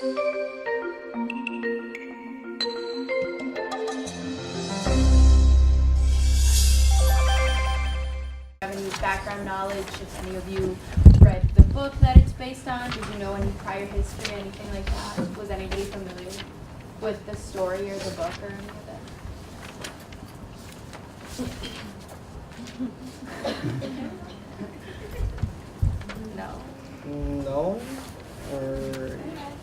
Any background knowledge, if any of you read the book that it's based on? Did you know any prior history, anything like that? Was anybody familiar with the story or the book or any of that? No. No? Or...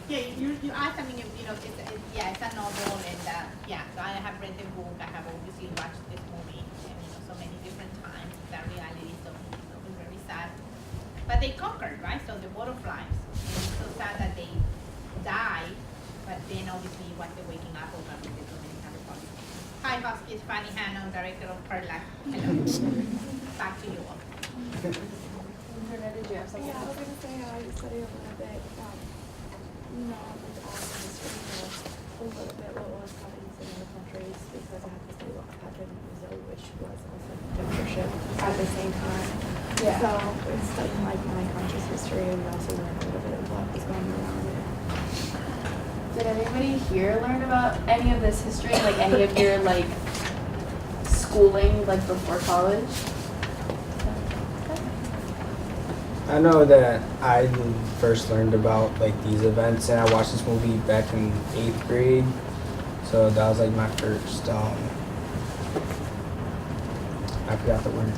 Yeah, you asked, I mean, it's a novel, and so I have read the book, I have obviously watched this movie, and so many different times. That reality so was very sad. But they conquered, right? So the butterflies, and it's so sad that they die, but then obviously once they're waking up over in the Dominican Republic. Hi, Husky, it's Fanny Hannon, director of Perla. Hello. Back to you all. Did you have something? Yeah, I was going to say I studied a little bit, not like all the history, but a little bit what was happening in the countries because I had to study what happened in Brazil, which was also dictatorship at the same time. Yeah. So we're studying like my country's history and we also learned a little bit of what was going around it. Did anybody here learn about any of this history, like any of your like schooling, like before college? I know that I first learned about like these events, and I watched this movie back in 8th grade. So that was like my first I forgot the word.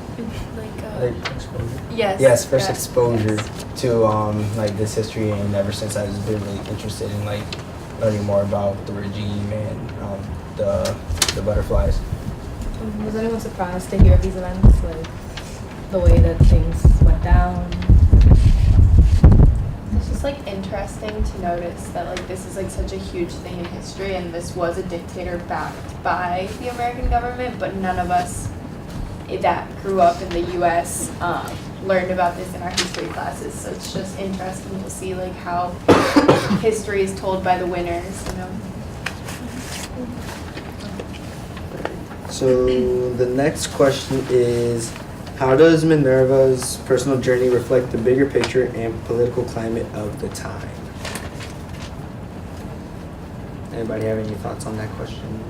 Like exposure. Yes. Yes, first exposure to like this history, and ever since I've just been really interested in like learning more about the regime and the butterflies. Was anyone surprised to hear of these events, like the way that things went down? It's just like interesting to notice that like this is like such a huge thing in history, and this was a dictator backed by the American government, but none of us that grew up in the U.S. Learned about this in our history classes. So it's just interesting to see like how history is told by the winners, you know. So the next question is, how does Minerva's personal journey reflect the bigger picture and political climate of the time? Anybody have any thoughts on that question?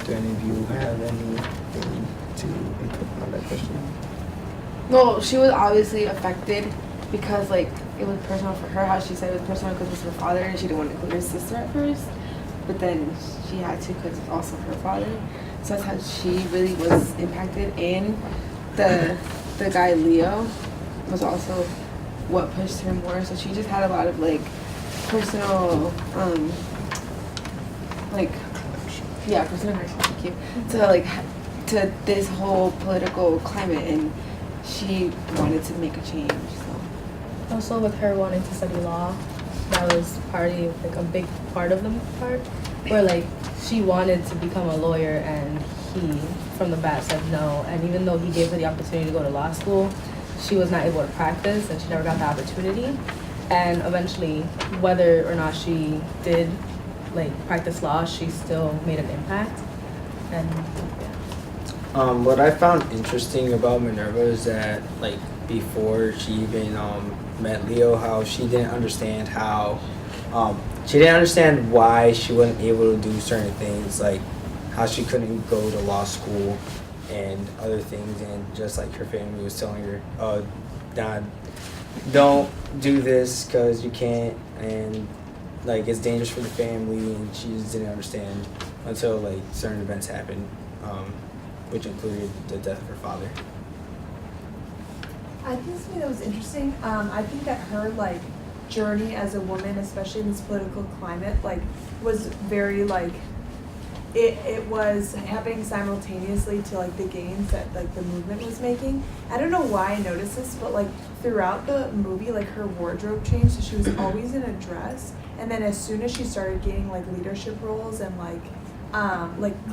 Do any of you have anything to input on that question? Well, she was obviously affected because, like, it was personal for her. How she said it was personal because it was her father, and she didn't want to include her sister at first. But then she had to because it's also her father. So that's how she really was impacted. And the guy Leo was also what pushed her more. So she just had a lot of like personal, personal connection. Thank you. To this whole political climate, and she wanted to make a change. So. Also, with her wanting to study law, that was partly like a big part of the part, where like she wanted to become a lawyer, and he from the bat said no. And even though he gave her the opportunity to go to law school, she was not able to practice, and she never got the opportunity. And eventually, whether or not she did like practice law, she still made an impact. And What I found interesting about Minerva is that like before she even met Leo, how she didn't understand why she wasn't able to do certain things, like how she couldn't go to law school and other things, and just like her family was telling her, Dad, don't do this because you can't, and like it's dangerous for the family, and she just didn't understand until like certain events happened, which included the death of her father. I think something that was interesting, I think that her like journey as a woman, especially in this political climate, like was very like it was happening simultaneously to like the gains that like the movement was making. I don't know why I noticed this, but like throughout the movie, like her wardrobe changed, so she was always in a dress, and then as soon as she started gaining like leadership roles and like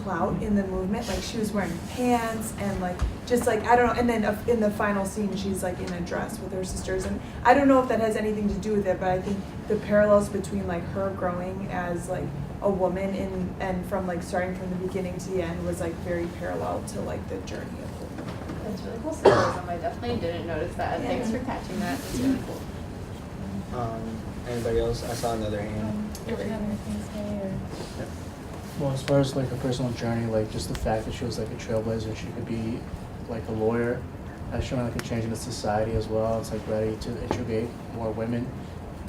clout in the movement, like she was wearing pants and like just like I don't know, and then in the final scene she's like in a dress with her sisters, and I don't know if that has anything to do with it, but I think the parallels between like her growing as like a woman and from like starting from the beginning to the end was like very parallel to like the journey of the woman. It's really cool symbolism. I definitely didn't notice that. Yeah. Thanks for catching that. It's really cool. Anybody else? I saw another hand. Did you have anything to say or? Well, as far as like her personal journey, like just the fact that she was like a trailblazer, she could be like a lawyer, that's showing like a change in the society as well. It's like ready to integrate more women.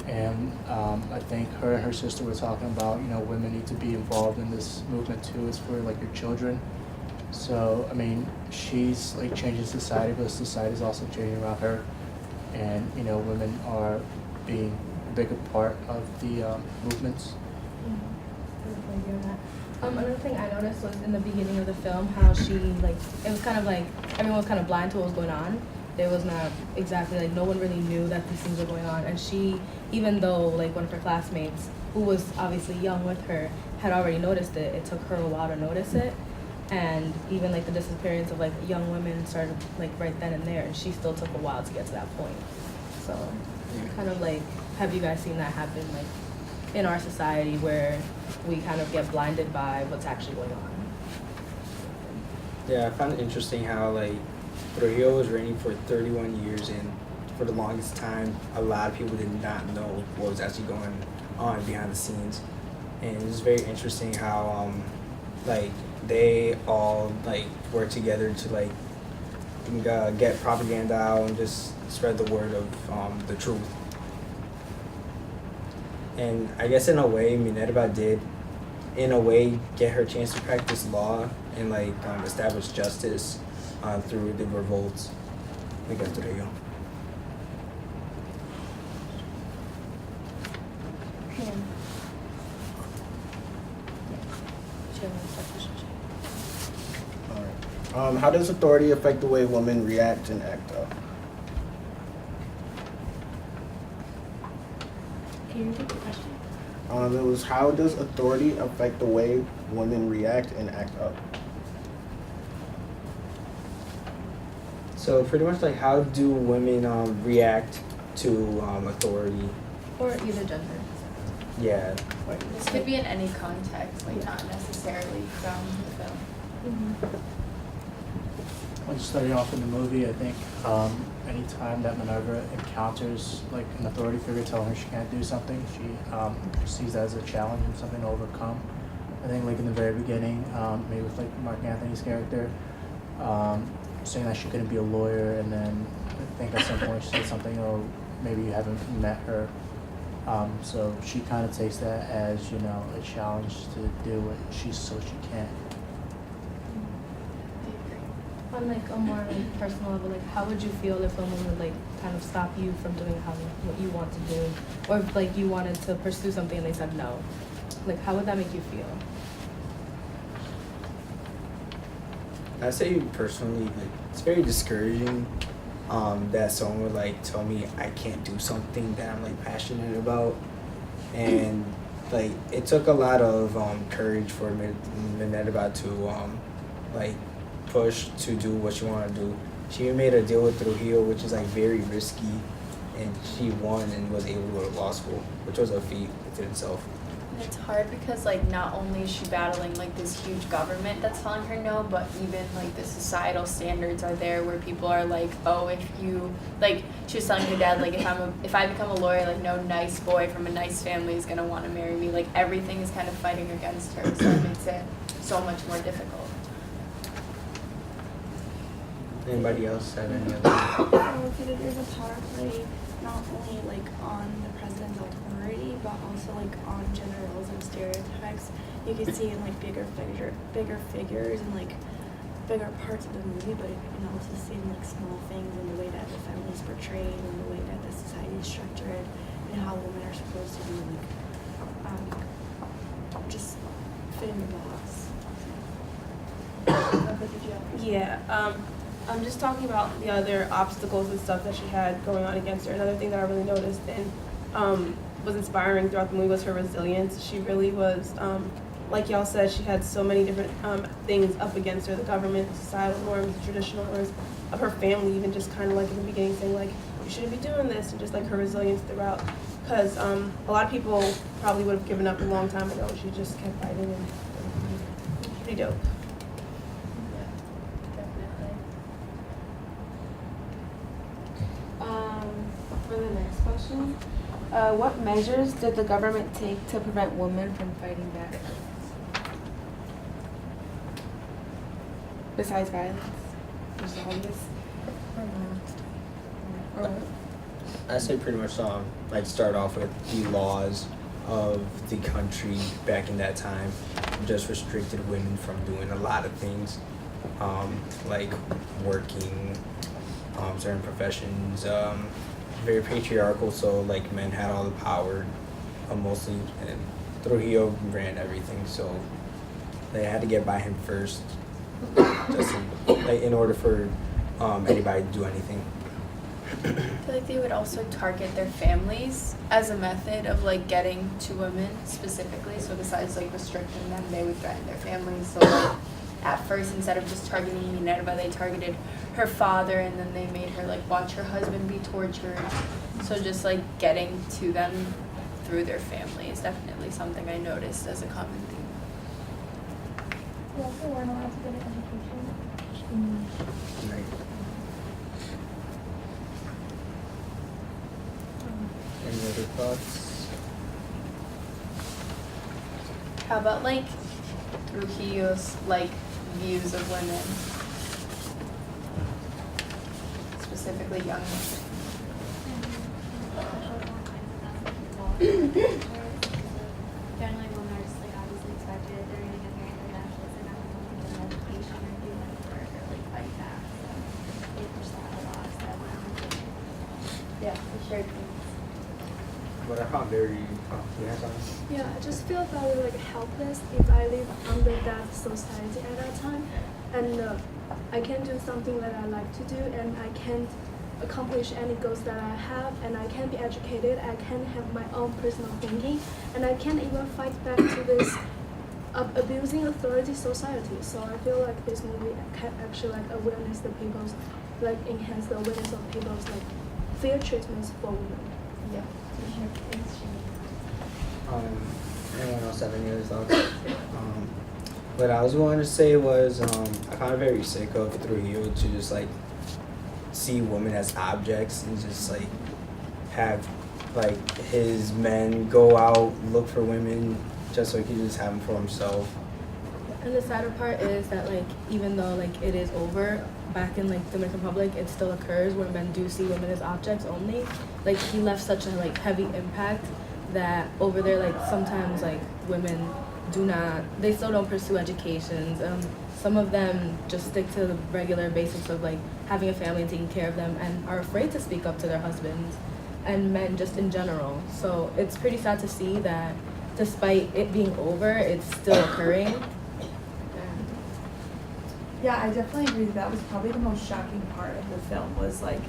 And I think her and her sister were talking about, you know, women need to be involved in this movement too. It's for like your children. So, I mean, she's like changing society, but society is also changing around her. And, you know, women are being a bigger part of the movements. Another thing I noticed was in the beginning of the film how she like it was kind of like everyone was kind of blind to what was going on. There was not exactly like no one really knew that these things were going on, and she, even though like one of her classmates who was obviously young with her had already noticed it, it took her a while to notice it. And even like the disappearance of like young women started like right then and there, and she still took a while to get to that point. So kind of like, have you guys seen that happen like in our society where we kind of get blinded by what's actually going on? Yeah, I found it interesting how like Trujillo was reigning for 31 years, and for the longest time, a lot of people did not know what was actually going on behind the scenes. And it was very interesting how like they all like work together to like get propaganda out and just spread the word of the truth. And I guess in a way, Minerva did, in a way, get her chance to practice law and like establish justice through the revolts. I guess there you go. Alright. How does authority affect the way women react and act up? Can you repeat the question? It was how does authority affect the way women react and act up? So pretty much like how do women react to authority? Or either gender. Yeah. This could be in any context, like not necessarily from the film. When starting off in the movie, I think anytime that Minerva encounters like an authority figure telling her she can't do something, she sees that as a challenge and something to overcome. I think like in the very beginning, maybe with like Mark Anthony's character, saying that she couldn't be a lawyer, and then I think at some point she said something, oh, maybe you haven't met her. So she kind of takes that as, you know, a challenge to do what she can. On like a more like personal level, like how would you feel if someone would like kind of stop you from doing what you want to do, or if like you wanted to pursue something and they said no? Like how would that make you feel? I say personally, like it's very discouraging that someone would like tell me I can't do something that I'm like passionate about, and like it took a lot of courage for Minerva to like push to do what she wanted to do. She made a deal with Trujillo, which is like very risky, and she won and was able to go to law school, which was a feat within itself. And it's hard because like not only is she battling like this huge government that's telling her no, but even like the societal standards are there where people are like, oh, if you like, she was telling her dad like if I become a lawyer, like no nice boy from a nice family is gonna want to marry me. Like everything is kind of fighting against her, so it makes it so much more difficult. Anybody else have any other? There's a power play not only like on the president's authority, but also like on gender roles and stereotypes. You can see in like bigger figures and like bigger parts of the movie, but you can also see in like small things in the way that the family is portrayed and the way that the society is structured and how women are supposed to be like just fit in the box. Yeah, I'm just talking about the other obstacles and stuff that she had going on against her. Another thing that I really noticed and was inspiring throughout the movie was her resilience. She really was, like y'all said, she had so many different things up against her, the government, the societal norms, the traditional norms of her family, even just kind of like in the beginning saying like, you shouldn't be doing this, and just like her resilience throughout. Because a lot of people probably would have given up a long time ago. She just kept fighting, and pretty dope. For the next question, what measures did the government take to prevent women from fighting back? Besides violence, which is obvious. I say pretty much like start off with the laws of the country back in that time just restricted women from doing a lot of things, like working, certain professions, very patriarchal, so like men had all the power, mostly, and Trujillo ran everything, so they had to get by him first, just in order for anybody to do anything. I feel like they would also target their families as a method of like getting to women specifically. So besides like restricting them, they would threaten their families. So like at first, instead of just targeting Minerva, they targeted her father, and then they made her like watch her husband be tortured. So just like getting to them through their family is definitely something I noticed as a common theme. We also weren't allowed to get an education. Right. Any other thoughts? How about like Trujillo's like views of women, specifically young women? Generally, women are just like obviously expected. They're gonna get married. They're gonna have kids. They're not gonna get an education or do any work or like fight back. So they push that a lot. So that's what I'm Yeah, for sure. But I found very, you have something? Yeah, I just feel very like helpless if I live under that society at that time, and I can't do something that I like to do, and I can't accomplish any goals that I have, and I can't be educated. I can't have my own personal thinking, and I can't even fight back to this abusing authority society. So I feel like this movie can actually like awareness the people's, like enhance the awareness of people's like fair treatments for women. Yeah. Anyone else have any other thoughts? What I was going to say was I found it very sick of Trujillo to just like see women as objects and just like have like his men go out look for women just so he could just have them for himself. And the sadder part is that like even though like it is over, back in like Dominican Republic, it still occurs where men do see women as objects only. Like he left such a like heavy impact that over there like sometimes like women they still don't pursue educations. Some of them just stick to the regular basics of like having a family and taking care of them, and are afraid to speak up to their husbands and men just in general. So it's pretty sad to see that despite it being over, it's still occurring. Yeah, I definitely agree that was probably the most shocking part of the film was like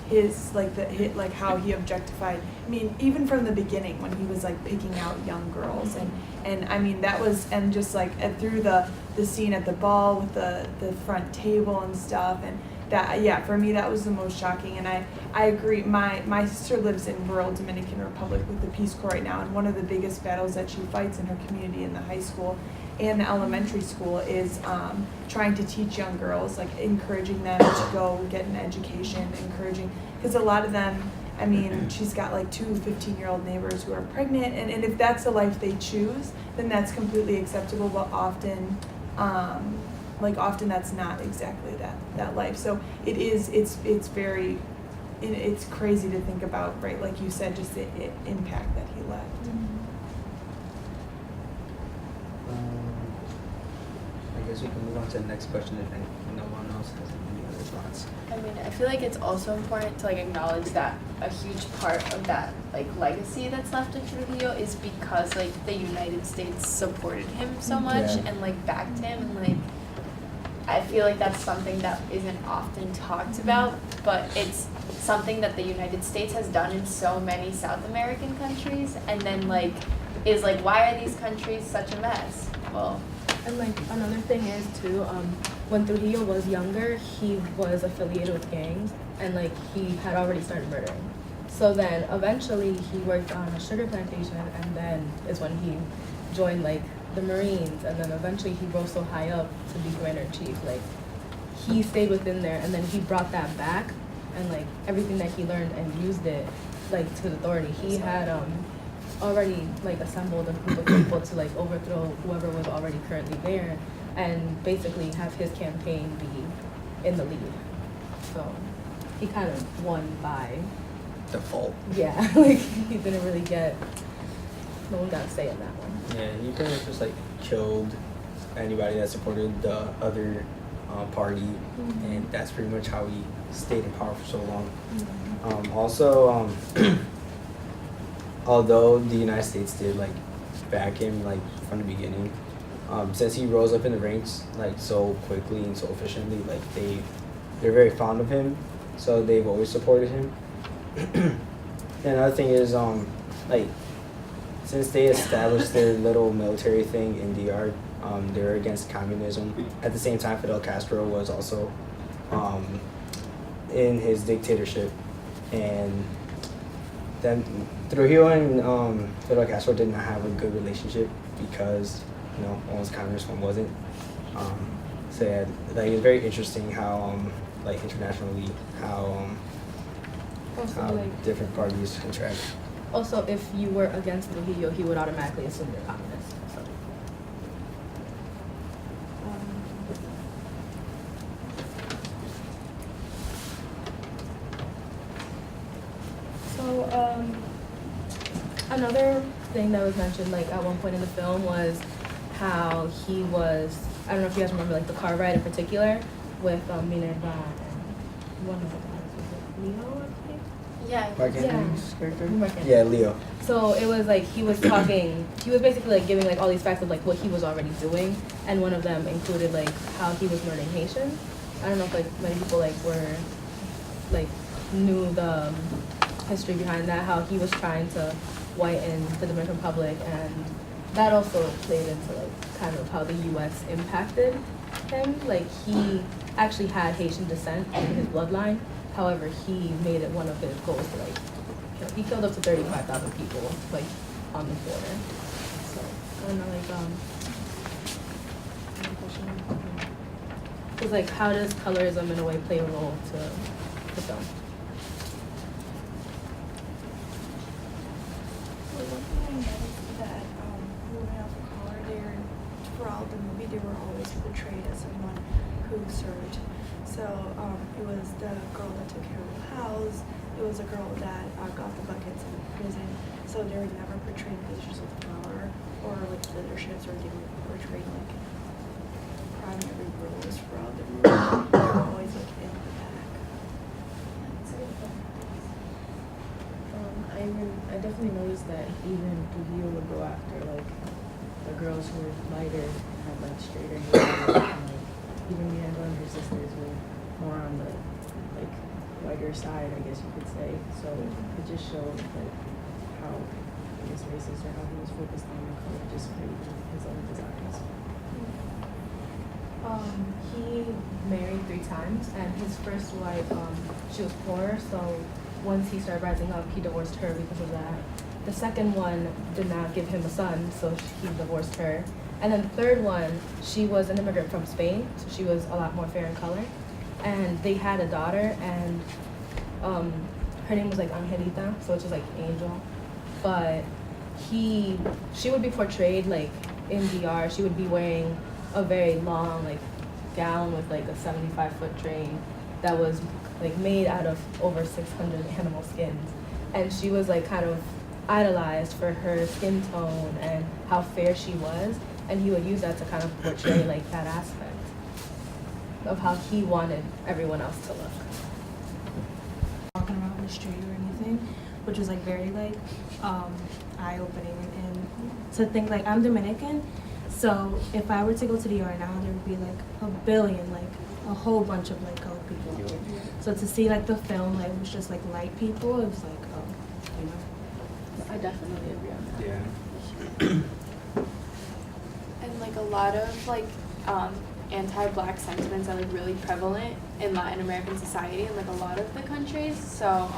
his like how he objectified. I mean, even from the beginning when he was like picking out young girls and I mean that was, and just like and through the scene at the ball with the front table and stuff, and that, yeah, for me that was the most shocking. And I agree. My sister lives in rural Dominican Republic with the Peace Corps right now, and one of the biggest battles that she fights in her community in the high school and the elementary school is trying to teach young girls, like encouraging them to go get an education, because a lot of them, I mean, she's got like 2 15-year-old neighbors who are pregnant, and if that's the life they choose, then that's completely acceptable, but often that's not exactly that life. So it's very, it's crazy to think about, right, like you said, just the impact that he left. I guess we can move on to the next question if no one else has any other thoughts. I mean, I feel like it's also important to like acknowledge that a huge part of that like legacy that's left in Trujillo is because like the United States supported him so much and like backed him, and like I feel like that's something that isn't often talked about, but it's something that the United States has done in so many South American countries, and then like is like, why are these countries such a mess? Well, and like another thing is too, when Trujillo was younger, he was affiliated with gangs, and like he had already started murdering. So then eventually he worked on a sugar plantation, and then is when he joined like the Marines, and then eventually he rose so high up to be Commander in Chief. Like he stayed within there, and then he brought that back, and like everything that he learned and used it like to the authority, he had already like assembled a group of people to like overthrow whoever was already currently there, and basically have his campaign be in the lead. So he kind of won by Default. yeah, like he didn't really get no one got a say in that one. Yeah, he pretty much just like killed anybody that supported the other party, and that's pretty much how he stayed in power for so long. Also, although the United States did like back him like from the beginning, since he rose up in the ranks like so quickly and so efficiently, like they're very fond of him, so they've always supported him. And another thing is like since they established their little military thing in DR, they're against communism. At the same time, Fidel Castro was also in his dictatorship, and then Trujillo and Fidel Castro did not have a good relationship because one was communist, one wasn't. So yeah, like it's very interesting how like internationally how different parties interact. Also, if you were against Trujillo, he would automatically assume you're communist. So, another thing that was mentioned, like at one point in the film, was how he was. I don't know if you guys remember, like the car ride in particular with Minerva and one of the guys. Was it Leo, I think? Yeah. Mark Yeah. Anthony's character? Mark Anthony. Yeah, Leo. So it was like he was talking, he was basically like giving like all these facts of like what he was already doing, and one of them included like how he was murdering Haitians. I don't know if like many people like were like knew the history behind that, how he was trying to whiten the Dominican Republic, and that also played into like kind of how the U.S. impacted him. Like he actually had Haitian descent in his bloodline. However, he made it one of his goals to like kill. He killed up to 35,000 people like on the border. So I don't know, like any question? It's like how does colorism in a way play a role to the film? Well, one thing I noticed that women of color, throughout the movie, they were always portrayed as someone who served. So it was the girl that took care of the house. It was a girl that got the buckets in prison. So they were never portrayed in positions of power or like leaderships, or they were portrayed like primary roles throughout the movie. They were always like in the back. I definitely noticed that even Trujillo would go after like the girls who were lighter and had like straighter hair, and like even Mirabel and her sisters were more on the like whiter side, I guess you could say. So it just showed like how I guess racist, or how he was focused on the color just for even his own desires. He married 3 times, and his first wife, she was poor, so once he started rising up, he divorced her because of that. The second one did not give him a son, so he divorced her. And then the third one, she was an immigrant from Spain, so she was a lot more fair in color. And they had a daughter, and her name was like Angelita, so it's just like Angel. But she would be portrayed like in DR, she would be wearing a very long like gown with like a 75-foot train that was like made out of over 600 animal skins. And she was like kind of idolized for her skin tone and how fair she was. And he would use that to kind of portray like that aspect of how he wanted everyone else to look. Walking around the street or anything, which was like very like eye-opening, and to think like I'm Dominican, so if I were to go to DR now, there would be like a billion, like a whole bunch of like colored people. So to see like the film, like it was just like light people, it was like, oh, you know. I definitely agree on that. Yeah. And like a lot of like anti-black sentiments are like really prevalent in Latin American society in like a lot of the countries. So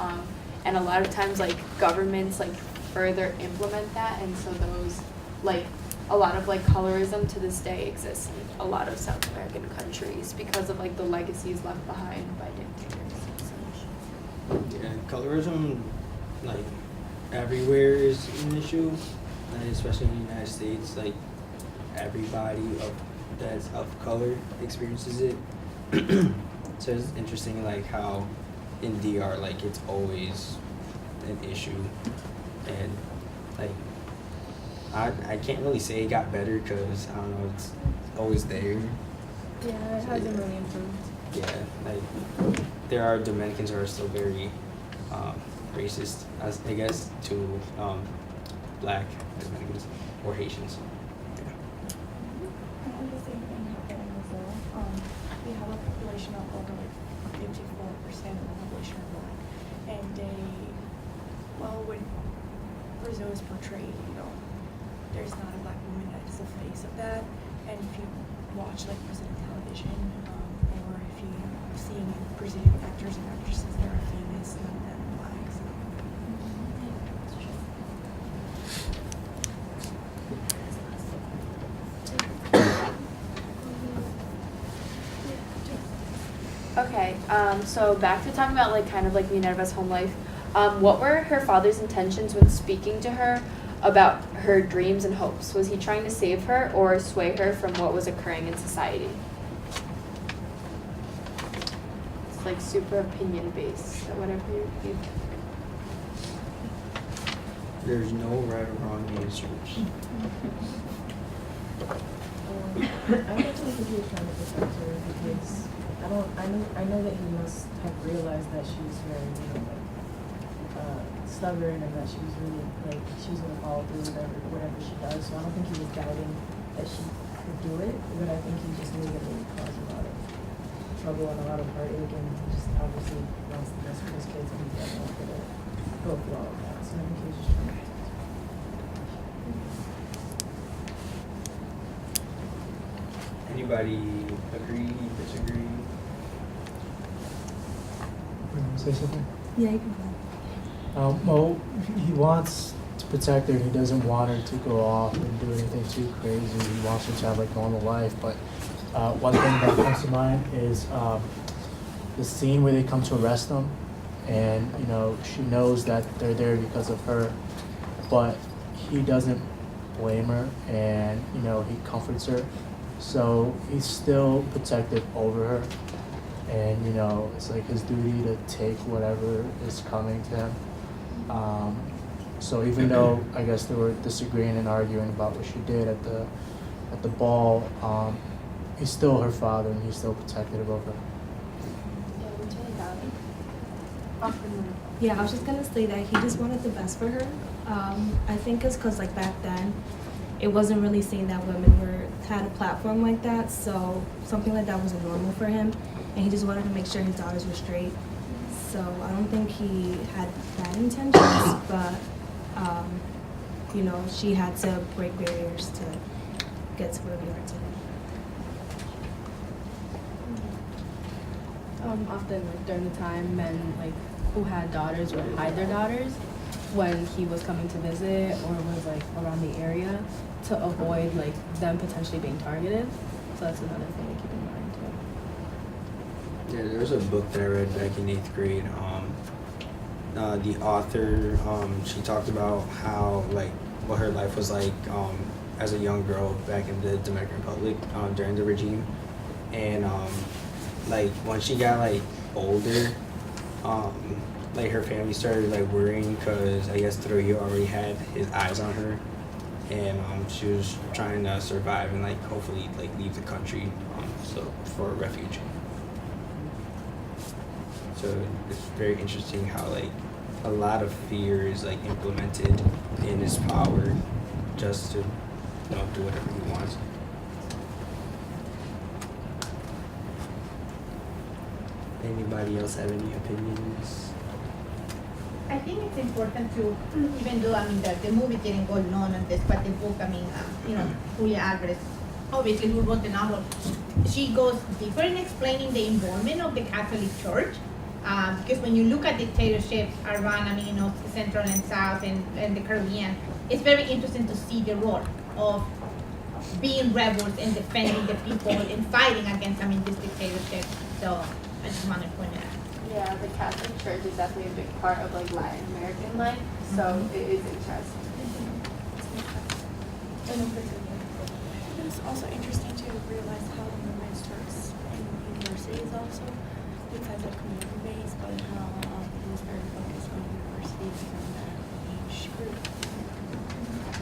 and a lot of times like governments like further implement that, and so those like a lot of like colorism to this day exists in a lot of South American countries because of like the legacies left behind by dictators and such. Yeah, colorism like everywhere is an issue, and especially in the United States. Like everybody that's of color experiences it. So it's interesting, like how in DR, like it's always an issue, and like I can't really say it got better because I don't know, it's always there. Yeah, it So, hasn't yeah. really improved. Yeah, like there are Dominicans who are still very racist, as I guess, to Black Dominicans or Haitians. And the same thing happened as well. We have a population of over like 54% of the population are Black, and they, well, when Brazil is portrayed, there's not a Black woman that is the face of that. And if you watch like Brazilian television, or if you have seen Brazilian actors and actresses that are famous, none of them are Black. So. Okay, so back to talking about like kind of like Minerva's home life. What were her father's intentions when speaking to her about her dreams and hopes? Was he trying to save her or sway her from what was occurring in society? It's like super opinion based, so whatever you think. There's no right or wrong answers. I definitely think he was trying to protect her because I know that he must have realized that she's very, stubborn and that she was really, she was gonna follow through with whatever she does. So I don't think he was doubting that she could do it, but I think he just knew that it would cause a lot of trouble and a lot of heartache, and he just obviously wants the best for his kids, and he doesn't want her to go through all of that. So I think he was just trying to protect her. Anybody agree, disagree? Say something? Yeah, you can go. Well, he wants to protect her. He doesn't want her to go off and do anything too crazy. He wants her to have like normal life. But one thing that comes to mind is the scene where they come to arrest him, and she knows that they're there because of her, but he doesn't blame her, and he comforts her. So he's still protective over her, and it's like his duty to take whatever is coming to him. So even though I guess they were disagreeing and arguing about what she did at the ball, he's still her father and he's still protective of her. Yeah, I was just gonna say that he just wanted the best for her. I think it's because like back then, it wasn't really seen that women had a platform like that, so something like that wasn't normal for him, and he just wanted to make sure his daughters were straight. So I don't think he had bad intentions, but she had to break barriers to get to where we are today. Often during the time, men who had daughters would hide their daughters when he was coming to visit or was around the area to avoid them potentially being targeted. So that's another thing to keep in mind too. Yeah, there was a book that I read back in 8th grade. The author, she talked about how what her life was like as a young girl back in the Dominican Republic during the regime, and when she got older, her family started worrying because I guess Trujillo already had his eyes on her, and she was trying to survive and hopefully leave the country for refuge. So it's very interesting how a lot of fear is implemented in his power just to do whatever he wants. Anybody else have any opinions? I think it's important to, even though the movie didn't go on this, but the book, Julia Alvarez, obviously who wrote the novel, she goes deeper in explaining the involvement of the Catholic Church. Because when you look at dictatorships around, Central and South and the Caribbean, it's very interesting to see the role of being rebels and defending the people and fighting against, this dictatorship. So I just want to point it out. Yeah, the Catholic Church is definitely a big part of like Latin American life, so it is interesting. It's also interesting to realize how women starts in universities also, besides like community based, but how it was very focused on universities from that age group,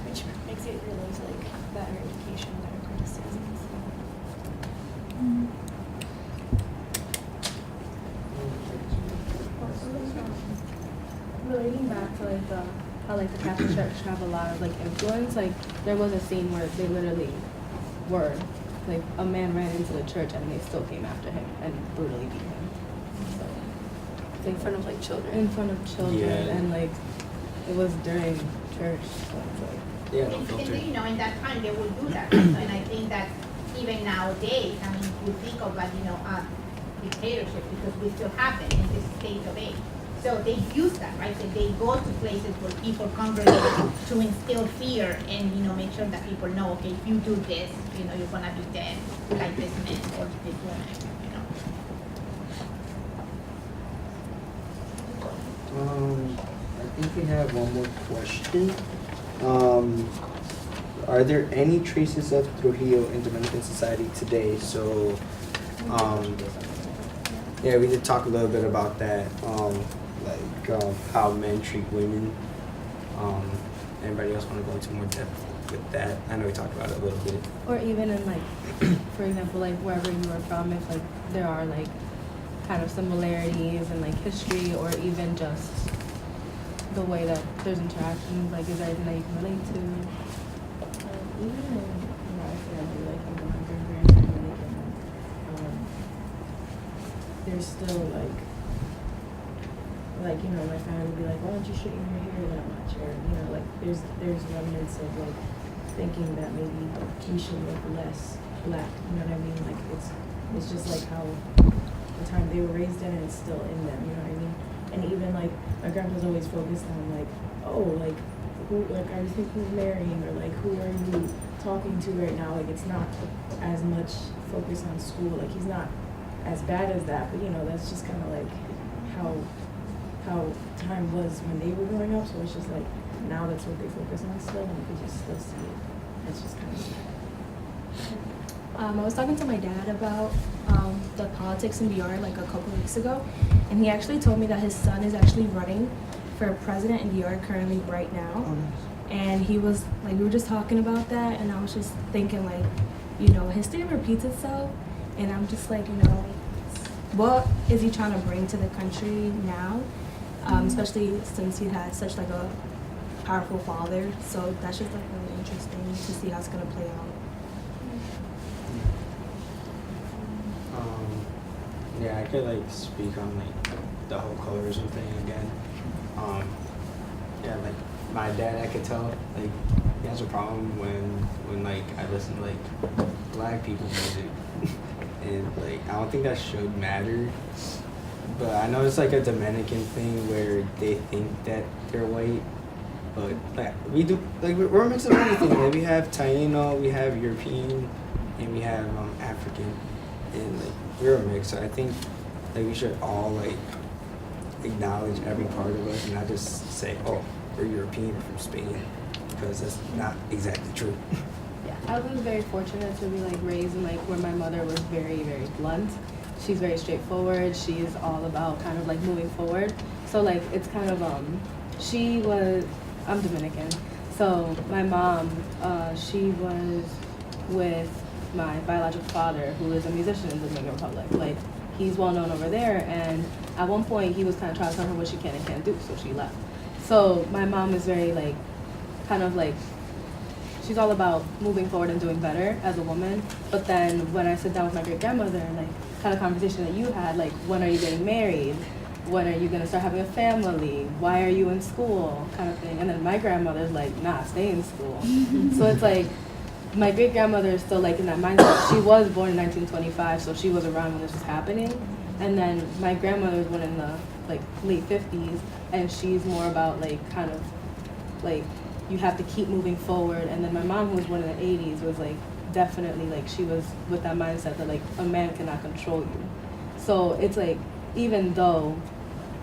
which makes it realize like better education, better criticism. So. Relating back to like how like the Catholic Church have a lot of like influence, like there was a scene where they literally were like a man ran into the church and they still came after him and brutally beat him. So it's In front of like children. in front of children Yeah. and like it was during church, so it's like Yeah, no And, filter. you know, in that time they would do that. And I think that even nowadays, I mean, we think of like, you know, dictatorship because we still have it in this state of age. So they use that, right? So they go to places where people congregate to instill fear and, you know, make sure that people know, okay, if you do this, you know, you're gonna be dead like this man or this woman, you know. I think we have one more question. Are there any traces of Trujillo in Dominican society today? So, yeah, we did talk a little bit about that, how men treat women. Anybody else want to go into more depth with that? I know we talked about it a little bit. or even in like for example like wherever you are from, if like there are like kind of similarities in like history or even just the way that there's interactions, like is there anything that you can relate to? Even in my family, like my grandparents are Dominican, there's still like you know, my family would be like, why don't you straighten your hair that much? Or you know, like there's remnants of like thinking that maybe you should look less black. You know what I mean? Like it's just like how the time they were raised in, and it's still in them. You know what I mean? And even like my grandpa's always focused on like, oh, like who, like are you thinking of marrying, or like who are you talking to right now? Like it's not as much focus on school. Like he's not as bad as that, but you know that's just kind of like how time was when they were growing up. So it's just like now that's what they focus on still, and you can just still see it. It's just kind of sad. I was talking to my dad about the politics in DR like a couple weeks ago, and he actually told me that his son is actually running for president in DR currently right now. And he was like, we were just talking about that, and I was just thinking like, you know, history repeats itself, and I'm just like, you know, what is he trying to bring to the country now? Especially since he had such like a powerful father. So that's just like really interesting to see how it's gonna play out. Yeah, I could like speak on like the whole colorism thing again. Yeah, like my dad, I could tell like he has a problem when like I listen to like black people music, and like I don't think that should matter. But I know it's like a Dominican thing where they think that they're white, but like we do, like we're a mix of everything. Like we have Taino, we have European, and we have African, and like we're a mix. So I think like we should all like acknowledge every part of us and not just say, oh, we're European or from Spain, because that's not exactly true. Yeah, I was very fortunate to be like raised in like where my mother was very, very blunt. She's very straightforward. She is all about kind of like moving forward. So like it's kind of I'm Dominican. So my mom, she was with my biological father, who is a musician in the Dominican Republic. Like he's well known over there, and at one point he was kind of trying to tell her what she can and can't do, so she left. So my mom is very like, kind of like, she's all about moving forward and doing better as a woman. But then when I sit down with my great grandmother, like kind of conversation that you had, like when are you getting married? When are you gonna start having a family? Why are you in school? Kind of thing. And then my grandmother's like, nah, stay in school. So it's like, my great grandmother is still like in that mindset. She was born in 1925, so she was around when this was happening. And then my grandmother was born in the like late 50s, and she's more about like kind of like you have to keep moving forward. And then my mom, who was born in the 80s, was like definitely like she was with that mindset that like a man cannot control you. So it's like even though,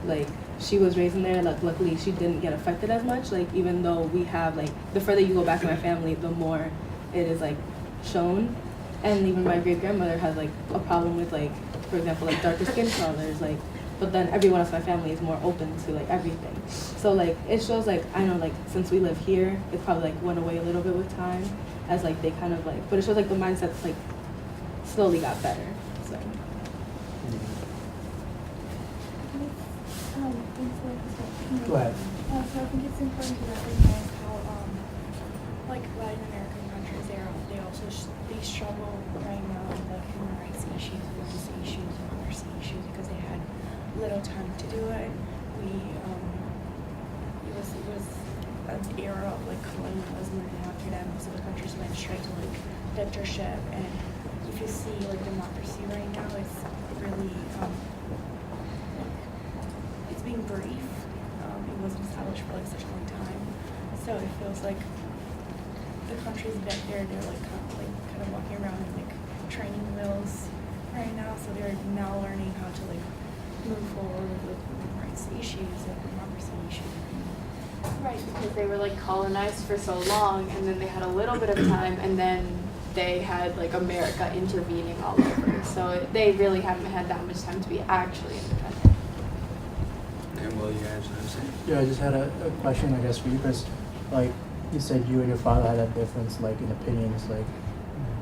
like, she was raised in there, like, luckily she didn't get affected as much. Like, even though we have, like, the further you go back in my family, the more it is, like, shown. And even my great-grandmother has, like, a problem with, like, for example, like, darker skin colors, like, but then everyone else in my family is more open to, like, everything. So, like, it shows, like, I know, like, since we live here, it probably, like, went away a little bit with time, as, like, they kind of, like, but it shows, like, the mindset's, like, slowly got better, so. Go ahead. So I think it's important to recognize how, like Latin American countries, they also they struggle right now with like human rights issues, religious issues, democracy issues because they had little time to do it. It was an era of like colonialism, and after that, most of the countries went straight to like dictatorship. And if you see like democracy right now, it's really it's being brief. It wasn't established for like such a long time, so it feels like the countries back there, they're like kind of walking around in like training wheels right now. So they're now learning how to like move forward with human rights issues and democracy issues. Right, because they were like colonized for so long, and then they had a little bit of time, and then they had like America intervening all over. So they really haven't had that much time to be actually independent. And well, you guys know what I'm saying? Yeah, I just had a question, I guess, for you, Chris. Like, you said you and your father had that difference, like, in opinions. Like,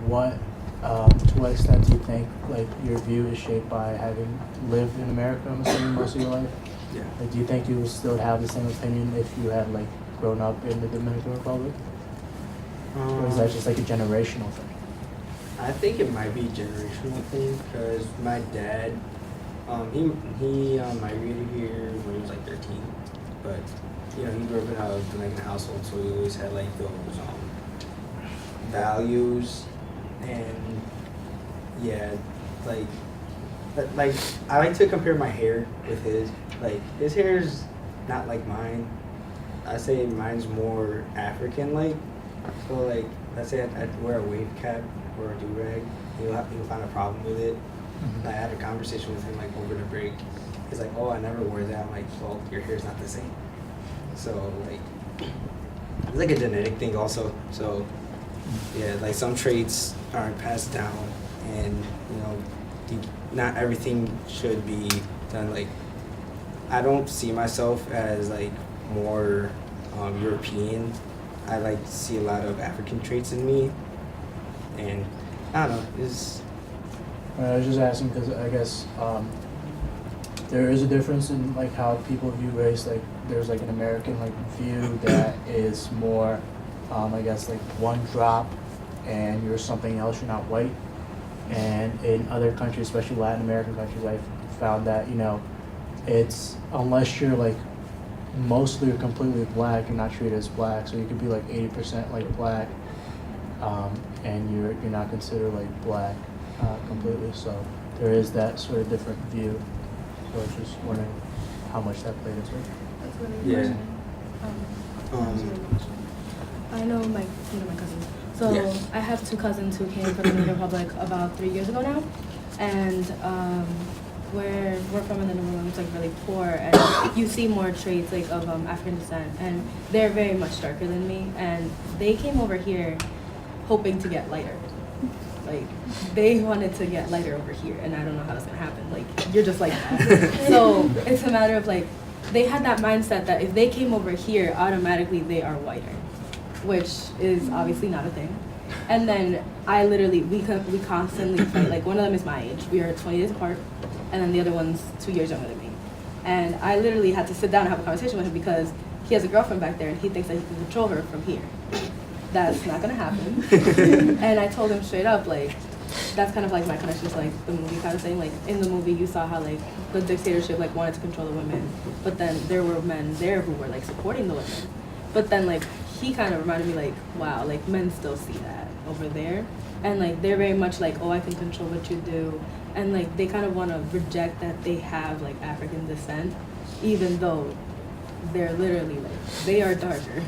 what, to what extent do you think, like, your view is shaped by having lived in America, I'm assuming, most of your life? Yeah. Like, do you think you would still have the same opinion if you had, like, grown up in the Dominican Republic? Or is that just, like, a generational thing? I think it might be a generational thing because my dad, he migrated here when he was like 13, but you know he grew up in a Dominican household, so he always had like those values, and yeah, like I like to compare my hair with his. Like his hair's not like mine. I say mine's more African-like. So like, let's say I wear a wave cap or a do-rag, he'll find a problem with it. I had a conversation with him like over the break. He's like, "Oh, I never wore that." I'm like, "Well, your hair's not the same." So like, it's like a genetic thing also. So yeah, like some traits aren't passed down, and you know, not everything should be done. Like, I don't see myself as like more European. I like to see a lot of African traits in me, and I don't know. I was just asking because I guess there is a difference in like how people view race. Like there's like an American like view that is more, I guess like one drop, and you're something else. You're not white. And in other countries, especially Latin American countries, I've found that it's unless you're like mostly or completely black, you're not treated as black. So you could be like 80% like black, and you're not considered like black. Completely, so there is that sort of different view. So I was just wondering how much that played into it. That's really Yeah. I know my cousins. So Yeah. I have two cousins who came from the Dominican Republic about 3 years ago now, and where we're from in the Dominican Republic, it's like really poor, and you see more traits like of African descent, and they're very much darker than me, and they came over here hoping to get lighter. Like, they wanted to get lighter over here, and I don't know how that's gonna happen. Like, you're just like that. So it's a matter of like, they had that mindset that if they came over here, automatically they are whiter, which is obviously not a thing. And then I literally, we constantly fight. Like, one of them is my age. We are 20 days apart, and then the other one's 2 years younger than me. And I literally had to sit down and have a conversation with him because he has a girlfriend back there, and he thinks that he can control her from here. That's not gonna happen. And I told him straight up, like, that's kind of like my connection to like the movie kind of thing. Like in the movie you saw how like the dictatorship like wanted to control the women, but then there were men there who were like supporting the women. But then like he kind of reminded me like, wow, like men still see that over there. And like they're very much like, oh, I can control what you do. And like they kind of want to reject that they have like African descent, even though they're literally like, they are darker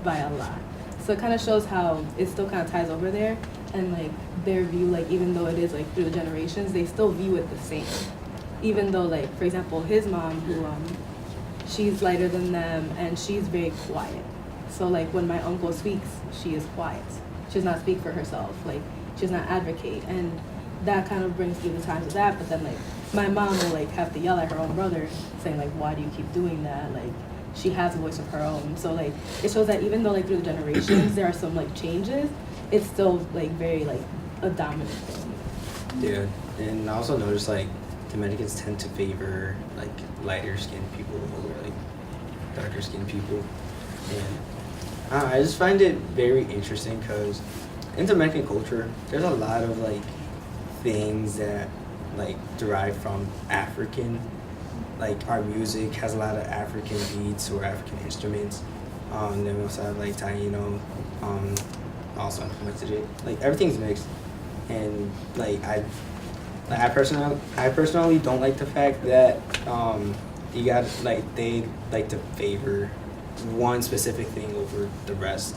by a lot. So it kind of shows how it still kind of ties over there, and like their view, like even though it is like through the generations, they still view it the same. even though like for example his mom who she's lighter than them and she's very quiet. So like when my uncle speaks, she is quiet. She does not speak for herself. Like she does not advocate, and that kind of brings through the times of that. But then like my mom will like have to yell at her own brother, saying like, "Why do you keep doing that?" Like she has a voice of her own. So like it shows that even though like through the generations there are some like changes, it's still like very like a dominant thing. Yeah, and I also noticed like Dominicans tend to favor like lighter skinned people over like darker skinned people, and I just find it very interesting because in Dominican culture there's a lot of like things that like derive from African, like our music has a lot of African beats or African instruments. Then we also have like Taino, also implemented it. Like everything's mixed, and like I personally don't like the fact that you got like they like to favor one specific thing over the rest.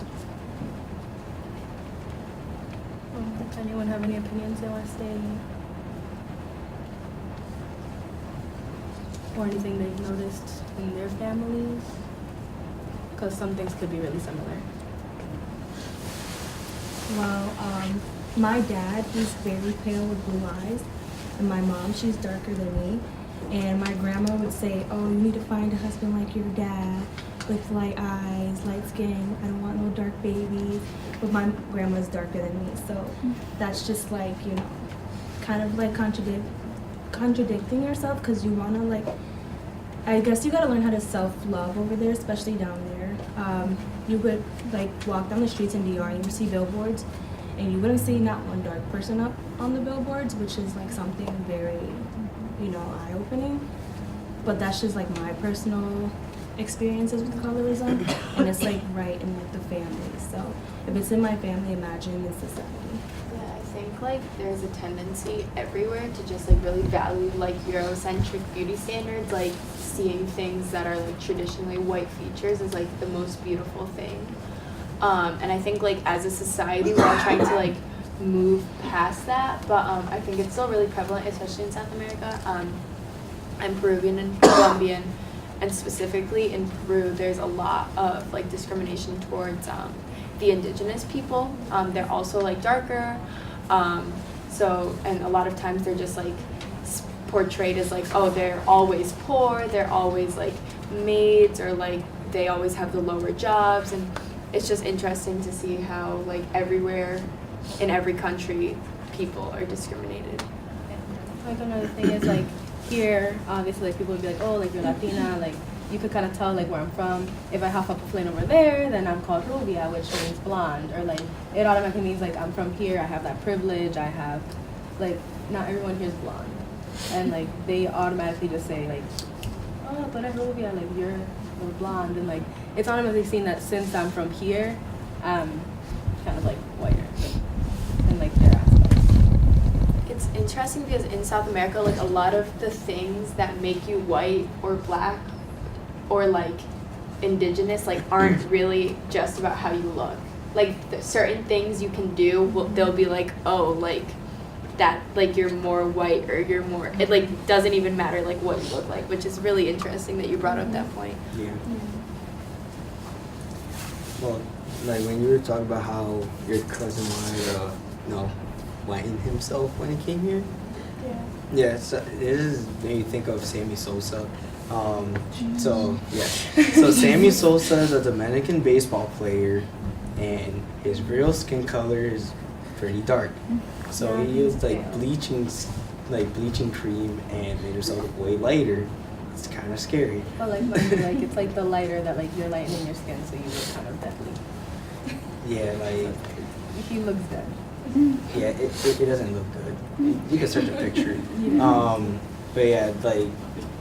Does anyone have any opinions they want to say? Or anything they've noticed in their families? Because some things could be really similar. Well, my dad, he's very pale with blue eyes, and my mom, she's darker than me. And my grandma would say, "Oh, you need to find a husband like your dad, with light eyes, light skin. I don't want no dark babies." But my grandma's darker than me, so that's just like, you know, kind of like contradicting yourself, because you want to like, I guess you got to learn how to self-love over there, especially down there. You would like walk down the streets in DR and you would see billboards, and you wouldn't see not one dark person up on the billboards, which is like something very, you know, eye-opening. But that's just like my personal experiences with colorism, and it's like right in like the family. So if it's in my family, imagine in society. Yeah, I think like there's a tendency everywhere to just like really value like Eurocentric beauty standards, like seeing things that are like traditionally white features as like the most beautiful thing. And I think like as a society we're all trying to like move past that, but I think it's still really prevalent, especially in South America. I'm Peruvian and Colombian, and specifically in Peru there's a lot of like discrimination towards the indigenous people. They're also like darker, so, and a lot of times they're just like portrayed as like, oh, they're always poor, they're always like maids, or like they always have the lower jobs. And it's just interesting to see how like everywhere in every country people are discriminated. Like another thing is like here, obviously like people would be like, oh, like you're Latina, like you could kind of tell like where I'm from. If I hop up a plane over there, then I'm called rubia, which means blonde, or like it automatically means like I'm from here, I have that privilege, I have like, not everyone here is blonde, and like they automatically just say like, oh, but I'm rubia, like you're blonde, and like it's automatically seen that since I'm from here, I'm kind of like whiter and like their aspects. It's interesting because in South America, like a lot of the things that make you white or black or like indigenous like aren't really just about how you look. Like certain things you can do, they'll be like, oh, like that, like you're more white or you're more, it like doesn't even matter like what you look like, which is really interesting that you brought up that point. Yeah. Well, like when you were talking about how your cousin wanted to, whiten himself when he came here. Yeah. Yeah, so this made me think of Sammy Sosa. So Sammy Sosa is a Dominican baseball player, and his real skin color is pretty dark. So he used like bleaching cream and made himself way lighter. It's kind of scary. But like it's like the lighter that like you're lightening your skin, so you look kind of deadly. Yeah, like he looks dead. Yeah, it doesn't look good. You can search a picture. But yeah, like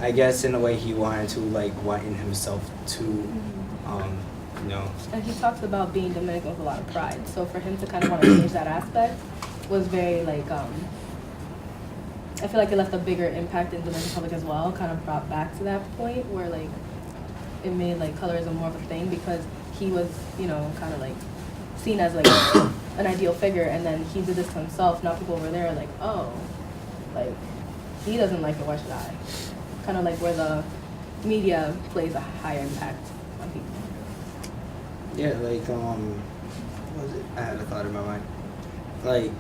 I guess in a way he wanted to like whiten himself to, And he talks about being Dominican with a lot of pride. So for him to kind of want to change that aspect was very like I feel like it left a bigger impact in the Dominican Republic as well. Kind of brought back to that point where like it made like colorism more of a thing, because he was kind of like seen as like an ideal figure, and then he did this to himself. Now people over there are like, oh, like he doesn't like it, why should I? Kind of like where the media plays a higher impact on people. Yeah, like what was it? I had a thought in my mind. Like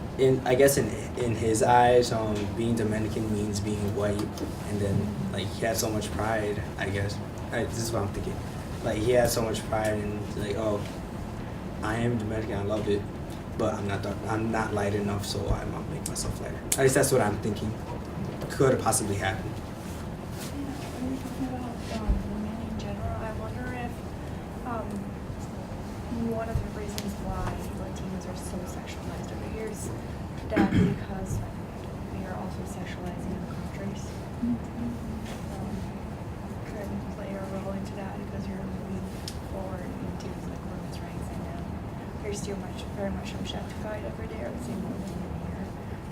I guess in his eyes, being Dominican means being white, and then like he had so much pride. I guess this is what I'm thinking. Like he had so much pride and like, oh, I am Dominican, I love it, but I'm not dark, I'm not light enough, so I'm gonna make myself lighter. At least that's what I'm thinking. Could have possibly happened. When we're talking about women in general, I wonder if one of the reasons why Latinos are so sexualized over here is that because we are also sexualizing our countries. Could play a role into that because you're moving forward into like women's rights, and they're still very much objectified over there, the same way than here.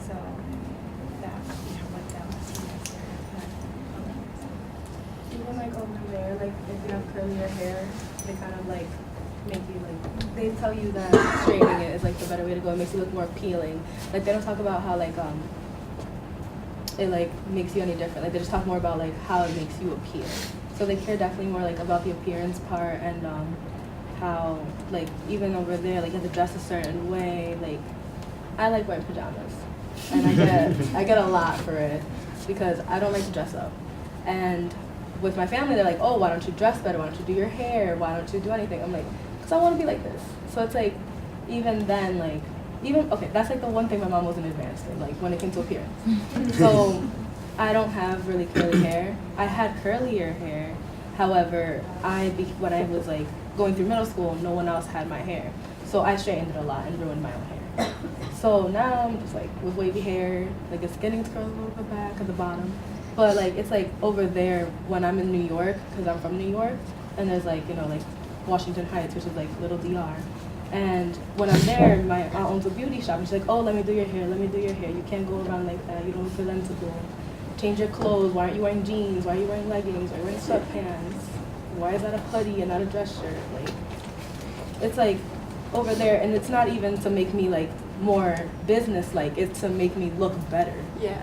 So that we have like that Latinos there. Even like over there, like if you have curlier hair, they kind of like make you like, they tell you that straightening it is like the better way to go. It makes you look more appealing. Like they don't talk about how like it like makes you any different. Like they just talk more about like how it makes you appear. So they care definitely more like about the appearance part and how like even over there like you have to dress a certain way. Like I like wearing pajamas, and I get a lot for it because I don't like to dress up. And with my family, they're like, oh, why don't you dress better? Why don't you do your hair? Why don't you do anything? I'm like, because I want to be like this. So it's like, even then, like, okay, that's like the one thing my mom wasn't advanced in, like when it came to appearance. So I don't have really curly hair. I had curlier hair. However, when I was like going through middle school, no one else had my hair. So I straightened it a lot and ruined my own hair. So now I'm just like with wavy hair, like it's getting curled a little bit back at the bottom. But like it's like over there when I'm in New York, because I'm from New York, and there's like, you know, like Washington Heights, which is like little DR. And when I'm there, my aunt owns a beauty shop, and she's like, oh, let me do your hair, let me do your hair. You can't go around like that, you don't look presentable. Change your clothes, why aren't you wearing jeans, why are you wearing leggings, why are you wearing sweatpants? Why is that a hoodie and not a dress shirt? Like, it's like over there, and it's not even to make me like more business-like, it's to make me look better. Yeah.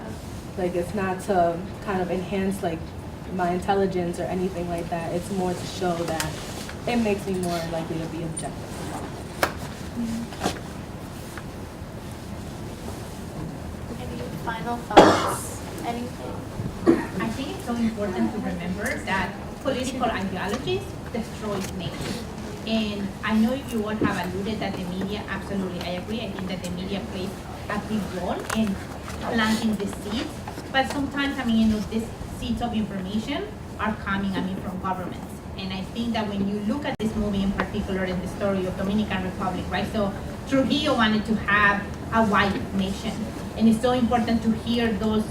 Like it's not to kind of enhance like my intelligence or anything like that. It's more to show that it makes me more likely to be objective. Any final thoughts? Anything? I think it's so important to remember that political ideologies destroy nations. And I know you all have alluded that the media, absolutely, I agree. I think that the media plays a big role in planting the seeds. But sometimes, these seeds of information are coming, from governments. And I think that when you look at this movie in particular and the story of Dominican Republic, right? So Trujillo wanted to have a white nation. And it's so important to hear those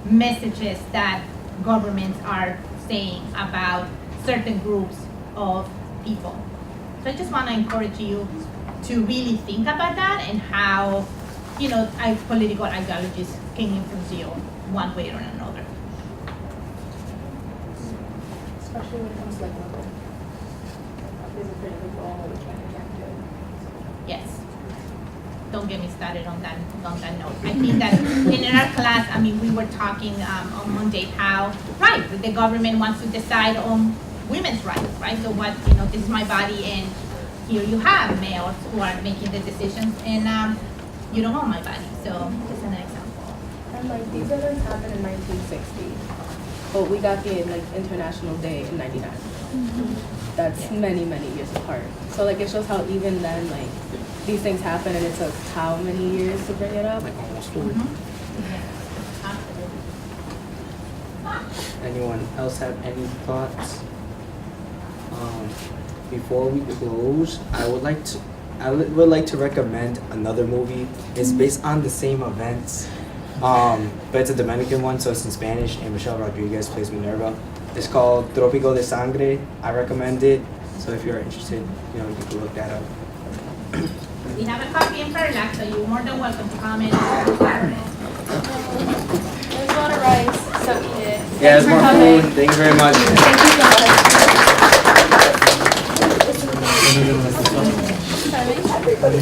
messages that governments are saying about certain groups of people. So I just want to encourage you to really think about that and how, political ideologies can influence you one way or another. Especially when it comes to like women. There's a pretty big role we can't do. Yes. Don't get me started on that note. I think that in our class, we were talking on Monday how, right, the government wants to decide on women's rights, right? So what, this is my body, and here you have males who are making the decisions, and you don't own my body. So just an example. And like these events happened in 1960, but we got the like International Day in '99. Mm-hmm. That's many years apart. So like it shows how even then like these things happen, and it took how many years to bring it up? Like almost 40. Anyone else have any thoughts? Before we close, I would like to recommend another movie. It's based on the same events, but it's a Dominican one, so it's in Spanish, and Michelle Rodriguez plays Minerva. It's called Trópico de Sangre. I recommend it, so if you're interested, you can look that up. We have a copy in Perlac, so you're more than welcome to come in. There's a lot of rice, so eat it. Yeah, there's more food. Thank you very much. Thank you so much. Everybody